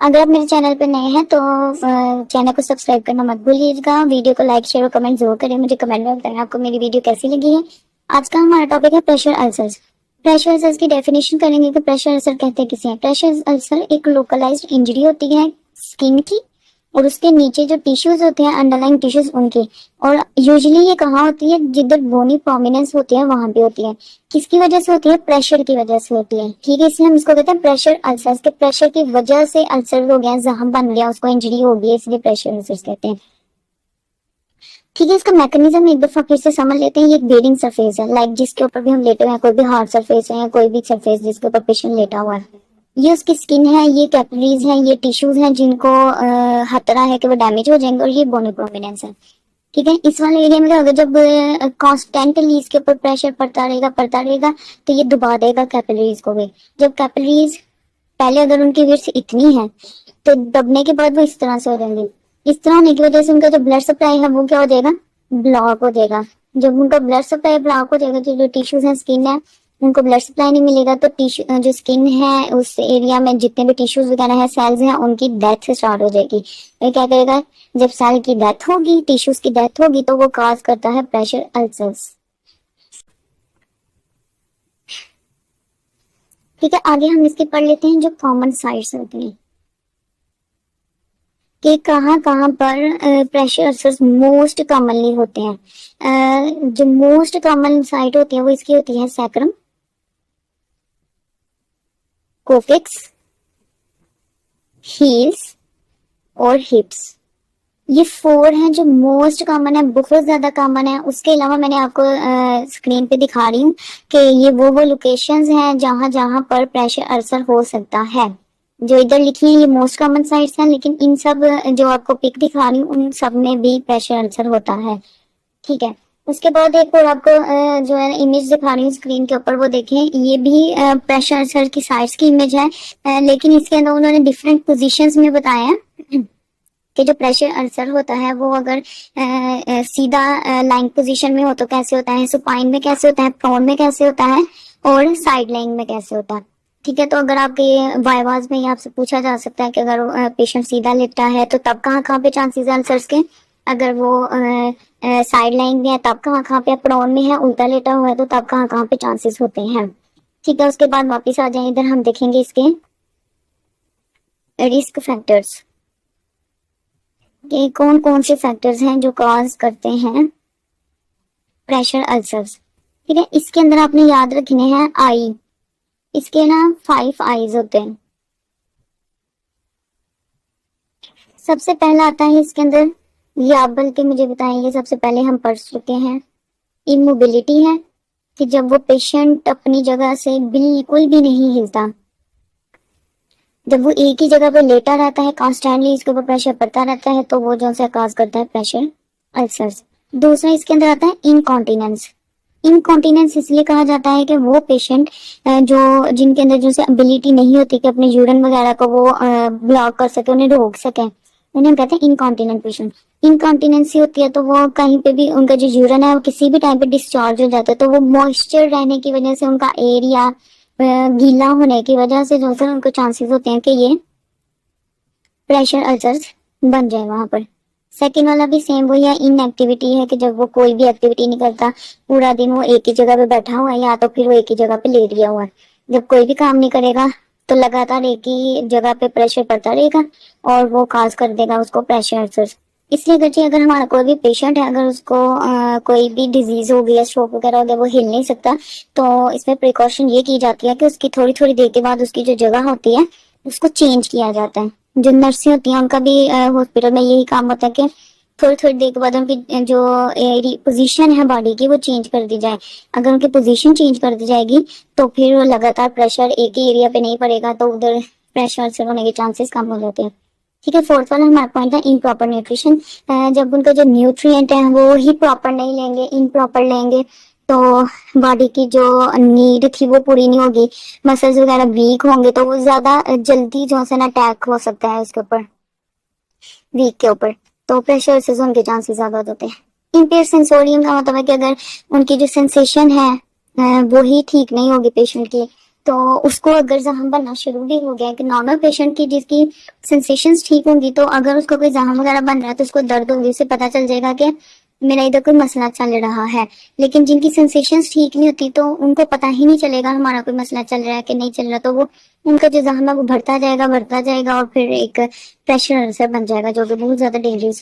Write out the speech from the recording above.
अगर आप मेरे चैनल पे नए हैं तो चैनल को सब्सक्राइब करना मत भूलिएगा। वीडियो को लाइक शेयर और कमेंट जरूर करें। मुझे कमेंट में बताएं आपको मेरी वीडियो कैसी लगी है। आज का हमारा टॉपिक है प्रेशर अल्सर्स। प्रेशर अल्सर्स की डेफिनेशन करेंगे कि प्रेशर अल्सर कहते हैं किसे हैं। प्रेशर अल्सर एक लोकलाइज्ड इंजरी होती है स्किन की, और उसके नीचे जो टिश्यूज होते हैं अंडरलाइंग टिश्यूज उनके, और यूजुअली ये कहाँ होती है, जिधर बोनी प्रोमिनेंस होती है वहां पे होती है। किसकी वजह से होती है? प्रेशर की वजह से होती है। ठीक है, इसलिए हम इसको कहते हैं प्रेशर अल्सर्स के प्रेशर की वजह से अल्सर हो गया, जख्म बन गया, उसको इंजरी हो गई, इसलिए प्रेशर अल्सर्स कहते हैं। ठीक है, इसका मैकेनिज्म एक दफा फिर से समझ लेते हैं। ये एक बेरिंग सरफेस है, लाइक जिसके ऊपर भी हम लेटे हुए हैं, कोई भी हार्ड सरफेस है या कोई भी सरफेस जिसके ऊपर पेशेंट लेटा हुआ है, ये उसकी स्किन है, ये कैपिलरीज हैं, ये टिश्यूज हैं जिनको खतरा है कि वो डैमेज हो जाएंगे, और ये बोनी प्रोमिनेंस है। ठीक है, इस वाले एरिया में अगर जब कॉन्स्टेंटली इसके ऊपर प्रेशर पड़ता रहेगा तो ये दबा देगा कैपिलरीज को भी। जब कैपिलरीज पहले अगर उनकी विड्थ इतनी है तो दबने के बाद वो इस तरह से हो जाएंगे। इस तरह होने की वजह से उनका जो ब्लड सप्लाई है वो क्या हो जाएगा? ब्लॉक हो जाएगा। जब उनका ब्लड सप्लाई ब्लॉक हो जाएगा तो जो टिश्यूज है, स्किन है, उनको ब्लड सप्लाई नहीं मिलेगा तो टिश्यू जो स्किन है उस एरिया में जितने भी टिश्यूज वगैरह है, सेल्स हैं, उनकी डेथ स्टार्ट हो जाएगी। ये क्या करेगा? जब सेल की डेथ होगी, टिश्यूज की डेथ होगी, तो वो काज करता है प्रेशर अल्सर्स। ठीक है, आगे हम इसके पढ़ लेते हैं जो कॉमन साइट्स होती हैं कि कहाँ कहाँ पर प्रेशर अल्सर्स मोस्ट कॉमनली होते हैं। जो मोस्ट कॉमन साइट होती है वो इसकी होती है सैक्रम, कोफिक्स, हील्स और हिप्स। ये फोर हैं जो मोस्ट कॉमन है, बहुत ज्यादा कॉमन है। उसके अलावा मैंने आपको स्क्रीन पे दिखा रही हूँ कि ये वो लोकेशंस हैं जहां जहां पर प्रेशर अल्सर हो सकता है। जो इधर लिखी है ये मोस्ट कॉमन साइट्स हैं, लेकिन इन सब जो आपको पिक दिखा रही हूँ उन सब में भी प्रेशर अल्सर होता है। ठीक है, उसके बाद एक और आपको जो है इमेज दिखा रही हूँ स्क्रीन के ऊपर, वो देखें, ये भी प्रेशर अल्सर की साइट्स की इमेज है, लेकिन इसके अंदर उन्होंने डिफरेंट पोजीशंस में बताया है कि जो प्रेशर अल्सर होता है वो अगर सीधा लाइन पोजीशन में हो तो कैसे होता है, सुपाइन में कैसे होता है, प्रोन में कैसे होता है, और साइड लाइन में कैसे होता है। ठीक है, तो अगर आपके वाइवाज में आपसे पूछा जा सकता है कि अगर पेशेंट सीधा लेटा है तो तब कहाँ कहाँ पे चांसेस है अल्सर्स के, अगर वो साइड लाइन में है तब कहाँ कहाँ पे, प्रोन में है, उल्टा लेटा हुआ है तो तब कहाँ कहाँ पे चांसेस होते हैं। ठीक है, उसके बाद वापिस आ जाए इधर, हम देखेंगे इसके रिस्क फैक्टर्स कि कौन कौन से फैक्टर्स हैं जो कॉज करते हैं प्रेशर अल्सर्स। ठीक है, इसके अंदर आपने याद रखने हैं आई, इसके ना 5 आईज होते हैं। सबसे पहला आता है इसके अंदर, ये आप बल्कि मुझे बताएंगे, सबसे पहले हम पढ़ चुके हैं, इमोबिलिटी है कि जब वो पेशेंट अपनी जगह से बिल्कुल भी नहीं हिलता, जब वो एक ही जगह पे लेटा रहता है, कॉन्स्टेंटली इसके ऊपर प्रेशर पड़ता रहता है, तो वो जो से काज करता है प्रेशर अल्सर्स। दूसरा इसके अंदर आता है इनकॉन्टिनेंस। इनकॉन्टिनेंस इसलिए कहा जाता है कि वो पेशेंट जो जिनके अंदर जो से एबिलिटी नहीं होती कि अपने यूरिन वगैरह को वो ब्लॉक कर सके, उन्हें रोक सके, उन्हें कहते हैं इनकॉन्टिनेंट पेशेंट। इनकॉन्टिनेंसी होती है तो वो कहीं पे भी उनका जो यूरिन है वो किसी भी टाइम पे डिस्चार्ज हो जाता है, तो वो मॉइस्चर रहने की वजह से उनका एरिया गीला होने की वजह से जो है उनको चांसेस होते हैं कि ये प्रेशर अल्सर्स बन जाए वहां पर। सेकेंड वाला भी सेम वही है, इनएक्टिविटी है कि जब वो कोई भी एक्टिविटी नहीं करता, पूरा दिन वो एक ही जगह पे बैठा हुआ है या तो फिर वो एक ही जगह पे लेट गया हुआ है, जब कोई भी काम नहीं करेगा तो लगातार एक ही जगह पे प्रेशर पड़ता रहेगा और वो काज कर देगा उसको प्रेशर अल्सर्स। इसलिए अगर हमारा कोई भी पेशेंट है, अगर उसको कोई भी डिजीज हो गया, स्ट्रोक वगैरह हो गया, वो हिल नहीं सकता, तो इसमें प्रिकॉशन ये की जाती है कि उसकी थोड़ी थोड़ी देर के बाद उसकी जो जगह होती है उसको चेंज किया जाता है। जो नर्सें होती हैं उनका भी हॉस्पिटल में यही काम होता है कि थोड़ी थोड़ी देर के बाद उनकी जो पोजीशन है बॉडी की वो चेंज कर दी जाए। अगर उनकी पोजीशन चेंज कर दी जाएगी तो फिर लगातार प्रेशर एक ही एरिया पे नहीं पड़ेगा, तो उधर प्रेशर अल्सर होने के चांसेस कम हो जाते हैं। ठीक है, फोर्थ वाला हमारा पॉइंट है इम्प्रॉपर न्यूट्रिशन। जब उनका जो न्यूट्रिएंट है वो ही प्रॉपर नहीं लेंगे, इम्प्रॉपर लेंगे, तो बॉडी की जो नीड थी वो पूरी नहीं होगी, मसल्स वगैरह वीक होंगे, तो वो ज्यादा जल्दी जो है ना अटैक हो सकता है उसके ऊपर, वीक के ऊपर, तो प्रेशर से होने के चांसेस ज्यादा होते हैं। इम्पेयर सेंसोरियम का मतलब है कि अगर उनकी जो सेंसेशन है वो ही ठीक नहीं होगी पेशेंट की, तो उसको अगर जख्म बनना शुरू भी हो गया, कि नॉर्मल पेशेंट की जिसकी सेंसेशंस ठीक होंगी, तो अगर उसको कोई जख्म वगैरह बन रहा है तो उसको दर्द होगी, उसे पता चल जाएगा कि मेरा इधर कोई मसला चल रहा है। लेकिन जिनकी सेंसेशंस ठीक नहीं होती तो उनको पता ही नहीं चलेगा हमारा कोई मसला चल रहा है कि नहीं चल रहा, तो वो उनका जो जख्म है वो बढ़ता जाएगा और फिर एक प्रेशर अल्सर बन जाएगा, जो कि बहुत ज्यादा डेंजरस